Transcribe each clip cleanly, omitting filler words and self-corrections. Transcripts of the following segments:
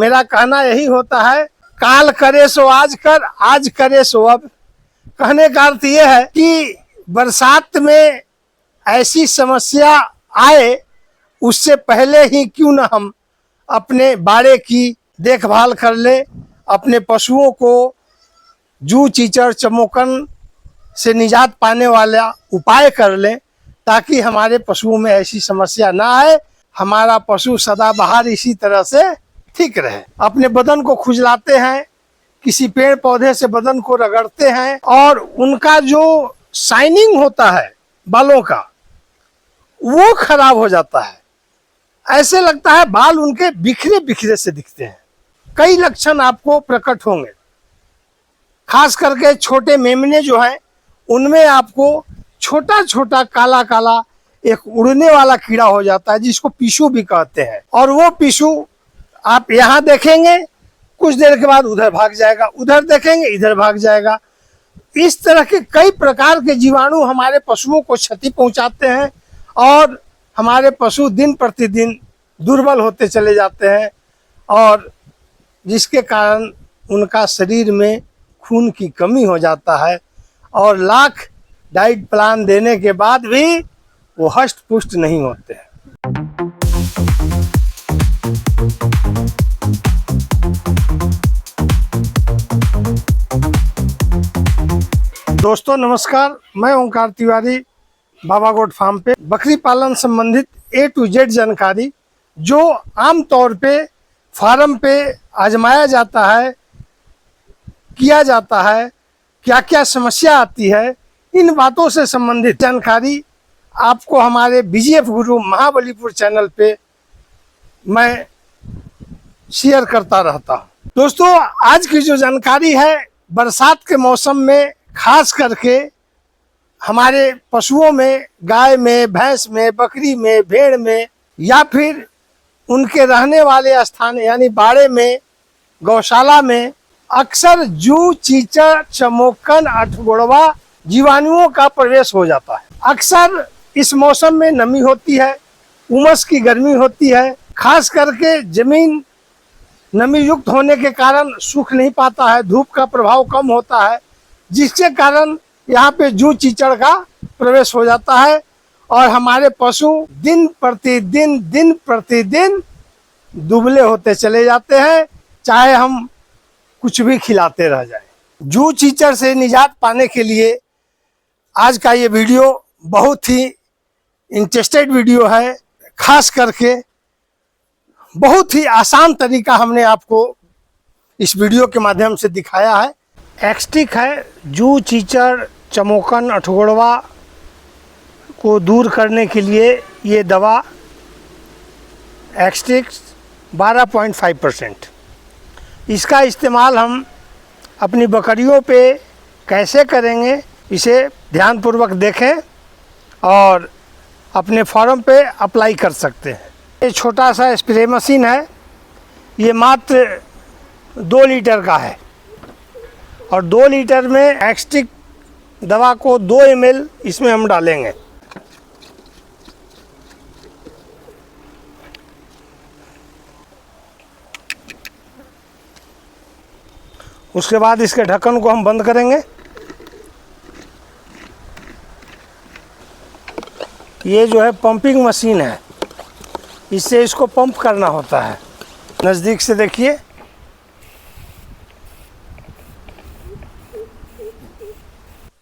मेरा कहना यही होता है, काल करे सो आज कर, आज करे सो अब। कहने का अर्थ ये है कि बरसात में ऐसी समस्या आए उससे पहले ही क्यों ना हम अपने बाड़े की देखभाल कर ले, अपने पशुओं को जू चीचड़ चमोकन से निजात पाने वाला उपाय कर लें, ताकि हमारे पशुओं में ऐसी समस्या ना आए, हमारा पशु सदाबहार इसी तरह से ठीक रहे। अपने बदन को खुजलाते हैं, किसी पेड़ पौधे से बदन को रगड़ते हैं और उनका जो शाइनिंग होता है बालों का वो खराब हो जाता है। ऐसे लगता है बाल उनके बिखरे बिखरे से दिखते हैं। कई लक्षण आपको प्रकट होंगे, खास करके छोटे मेमने जो हैं उनमें आपको छोटा छोटा काला काला एक उड़ने वाला कीड़ा हो जाता है, जिसको पिशु भी कहते हैं। और वो पिशु आप यहाँ देखेंगे, कुछ देर के बाद उधर भाग जाएगा, उधर देखेंगे इधर भाग जाएगा। इस तरह के कई प्रकार के जीवाणु हमारे पशुओं को क्षति पहुंचाते हैं और हमारे पशु दिन प्रतिदिन दुर्बल होते चले जाते हैं, और जिसके कारण उनका शरीर में खून की कमी हो जाता है और लाख डाइट प्लान देने के बाद भी वो हष्ट पुष्ट नहीं होते हैं। दोस्तों नमस्कार, मैं ओंकार तिवारी बाबा गोट फार्म पे बकरी पालन संबंधित A to Z जानकारी जो आम तौर पे फार्म पे आजमाया जाता है, किया जाता है, क्या क्या समस्या आती है, इन बातों से संबंधित जानकारी आपको हमारे BGF गुरु महाबलीपुर चैनल पे मैं शेयर करता रहता हूँ। दोस्तों आज की जो जानकारी है, बरसात के मौसम में खास करके हमारे पशुओं में, गाय में, भैंस में, बकरी में, भेड़ में या फिर उनके रहने वाले स्थान यानी बाड़े में, गौशाला में अक्सर जू चीचड़ चमोकन अठगोड़वा जीवाणुओं का प्रवेश हो जाता है। अक्सर इस मौसम में नमी होती है, उमस की गर्मी होती है, खास करके जमीन नमी युक्त होने के कारण सूख नहीं पाता है, धूप का प्रभाव कम होता है, जिसके कारण यहाँ पे जू चीचड़ का प्रवेश हो जाता है और हमारे पशु दिन प्रतिदिन दुबले होते चले जाते हैं, चाहे हम कुछ भी खिलाते रह जाए। जू चीचड़ से निजात पाने के लिए आज का ये वीडियो बहुत ही इंटरेस्टेड वीडियो है। खास करके बहुत ही आसान तरीका हमने आपको इस वीडियो के माध्यम से दिखाया है। एक्सटिक है, जू चीचड़ चमोकन अठगोड़वा को दूर करने के लिए ये दवा एक्सटिक 12.5%। इसका इस्तेमाल हम अपनी बकरियों पे कैसे करेंगे, इसे ध्यानपूर्वक देखें और अपने फार्म पे अप्लाई कर सकते हैं। ये छोटा सा स्प्रे मशीन है, ये मात्र 2 लीटर का है और 2 लीटर में एक्सटिक दवा को 2 ml इसमें हम डालेंगे। उसके बाद इसके ढक्कन को हम बंद करेंगे। ये जो है पंपिंग मशीन है, इससे इसको पंप करना होता है। नज़दीक से देखिए,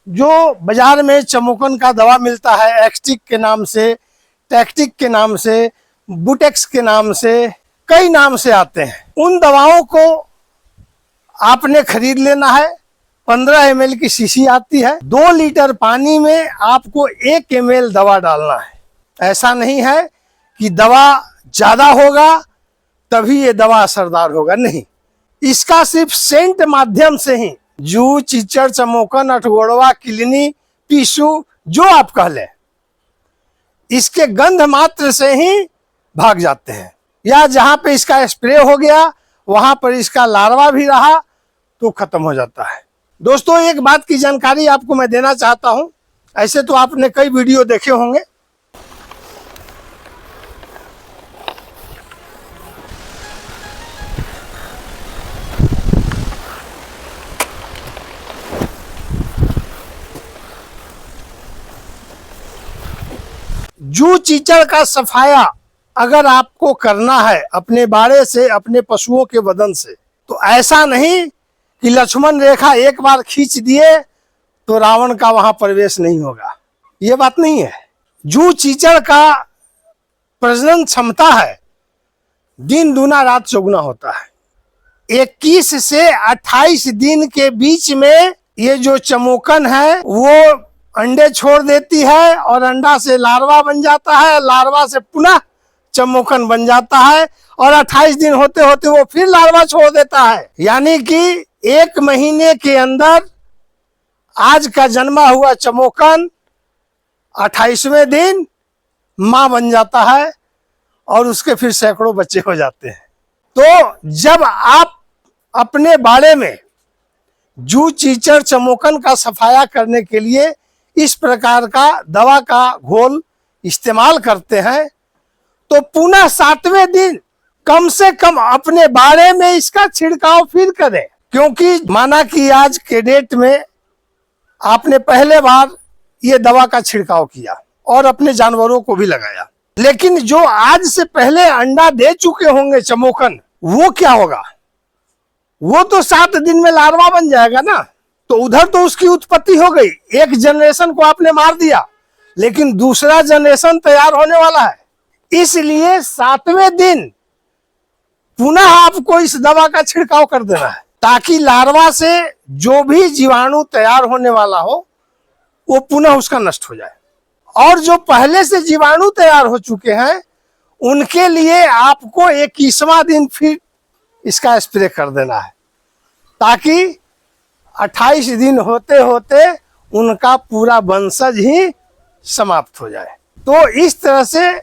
जो बाजार में चमोकन का दवा मिलता है एक्सटिक के नाम से, टैक्टिक के नाम से, बुटेक्स के नाम से, कई नाम से आते हैं, उन दवाओं को आपने खरीद लेना है। 15 ml की शीशी आती है। 2 लीटर पानी में आपको 1 ml दवा डालना है। ऐसा नहीं है कि दवा ज़्यादा होगा तभी ये दवा असरदार होगा, नहीं। इसका सिर्फ सेंट माध्यम से ही जू चीचड़ चमोकन अठगोड़वा किलनी पिशु जो आप कह लें, इसके गंध मात्र से ही भाग जाते हैं। या जहाँ पे इसका स्प्रे हो गया वहां पर इसका लार्वा भी रहा तो खत्म हो जाता है। दोस्तों एक बात की जानकारी आपको मैं देना चाहता हूं, ऐसे तो आपने कई वीडियो देखे होंगे, जू चीचड़ का सफाया अगर आपको करना है अपने बाड़े से, अपने पशुओं के बदन से, तो ऐसा नहीं कि लक्ष्मण रेखा एक बार खींच दिए तो रावण का वहां प्रवेश नहीं होगा, ये बात नहीं है। जू चीचड़ का प्रजनन क्षमता है दिन दूना रात चौगुना होता है। 21 से 28 दिन के बीच में ये जो चमोकन है वो अंडे छोड़ देती है और अंडा से लार्वा बन जाता है, लार्वा से पुनः चमोकन बन जाता है और 28 दिन होते होते वो फिर लार्वा छोड़ देता है। यानी कि 1 महीने के अंदर आज का जन्मा हुआ चमोकन 28वें दिन मां बन जाता है और उसके फिर सैकड़ों बच्चे हो जाते हैं। तो जब आप अपने बाड़े में जू चीचड़ चमोकन का सफाया करने के लिए इस प्रकार का दवा का घोल इस्तेमाल करते हैं तो पुनः 7वें दिन कम से कम अपने बाड़े में इसका छिड़काव फिर करें, क्योंकि माना कि आज के डेट में आपने पहले बार ये दवा का छिड़काव किया और अपने जानवरों को भी लगाया, लेकिन जो आज से पहले अंडा दे चुके होंगे चमोकन, वो क्या होगा? वो तो 7 दिन में लार्वा बन जाएगा ना। तो उधर तो उसकी उत्पत्ति हो गई, एक जनरेशन को आपने मार दिया, लेकिन दूसरा जनरेशन तैयार होने वाला है। इसलिए 7वें दिन पुनः आपको इस दवा का छिड़काव कर देना है ताकि लार्वा से जो भी जीवाणु तैयार होने वाला हो वो पुनः उसका नष्ट हो जाए, और जो पहले से जीवाणु तैयार हो चुके हैं उनके लिए आपको 21वां दिन फिर इसका स्प्रे कर देना है ताकि 28 दिन होते होते उनका पूरा वंशज ही समाप्त हो जाए। तो इस तरह से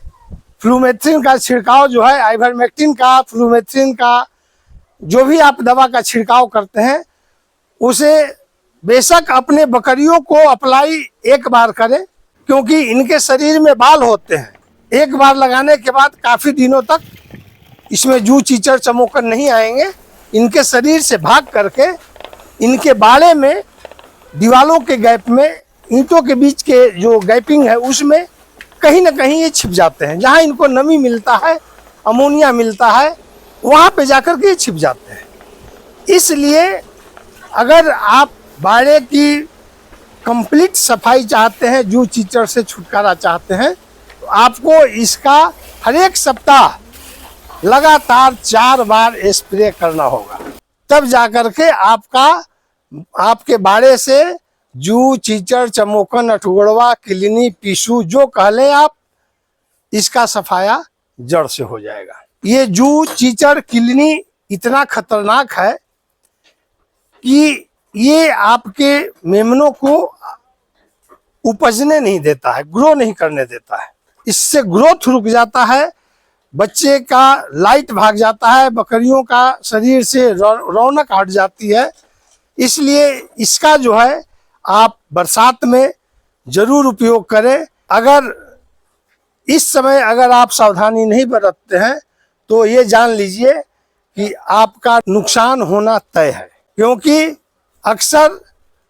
फ्लूमेथ्रिन का छिड़काव जो है, आइवरमेक्टिन का, फ्लूमेथ्रिन का, जो भी आप दवा का छिड़काव करते हैं उसे बेशक अपने बकरियों को अप्लाई एक बार करें, क्योंकि इनके शरीर में बाल होते हैं। एक बार लगाने के बाद काफी दिनों तक इसमें जू चीचड़ चमोकन नहीं आएंगे। इनके शरीर से भाग करके इनके बाड़े में, दीवालों के गैप में, ईंटों के बीच के जो गैपिंग है उसमें कहीं ना कहीं ये छिप जाते हैं। जहां इनको नमी मिलता है, अमोनिया मिलता है, वहां पे जाकर के ये छिप जाते हैं। इसलिए अगर आप बाड़े की कंप्लीट सफाई चाहते हैं, जू चीचड़ से छुटकारा चाहते हैं, तो आपको इसका हर एक सप्ताह लगातार 4 बार स्प्रे करना होगा, तब जाकर के आपके बाड़े से जू चीचड़ चमोकन अठगोड़वा किलनी पिशू जो कह लें आप, इसका सफाया जड़ से हो जाएगा। ये जू चीचड़ किलनी इतना खतरनाक है कि ये आपके मेमनों को उपजने नहीं देता है, ग्रो नहीं करने देता है। इससे ग्रोथ रुक जाता है, बच्चे का लाइट भाग जाता है, बकरियों का शरीर से रौनक हट जाती है। इसलिए इसका जो है आप बरसात में जरूर उपयोग करें। अगर इस समय अगर आप सावधानी नहीं बरतते हैं तो ये जान लीजिए कि आपका नुकसान होना तय है, क्योंकि अक्सर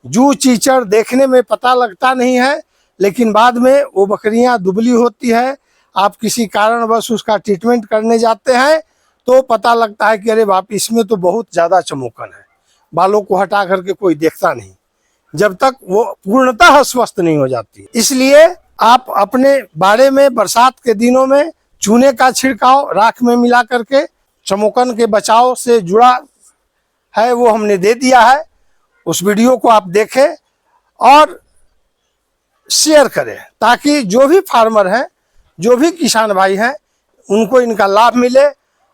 जू चीचड़ देखने में पता लगता नहीं है, लेकिन बाद में वो बकरियां दुबली होती है। आप किसी कारणवश उसका ट्रीटमेंट करने जाते हैं तो पता लगता है कि अरे बाप, इसमें तो बहुत ज़्यादा चमोकन है। बालों को हटा करके कोई देखता नहीं जब तक वो पूर्णतः स्वस्थ नहीं हो जाती। इसलिए आप अपने बाड़े में बरसात के दिनों में चूने का छिड़काव राख में मिला करके, चमोकन के बचाव से जुड़ा है वो हमने दे दिया है, उस वीडियो को आप देखें और शेयर करें ताकि जो भी फार्मर हैं, जो भी किसान भाई हैं, उनको इनका लाभ मिले,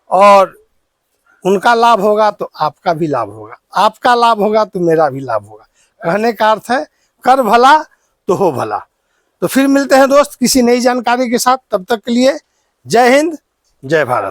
और उनका लाभ होगा तो आपका भी लाभ होगा, आपका लाभ होगा तो मेरा भी लाभ होगा। कहने का अर्थ है कर भला तो हो भला। तो फिर मिलते हैं दोस्त किसी नई जानकारी के साथ, तब तक के लिए जय हिंद, जय भारत।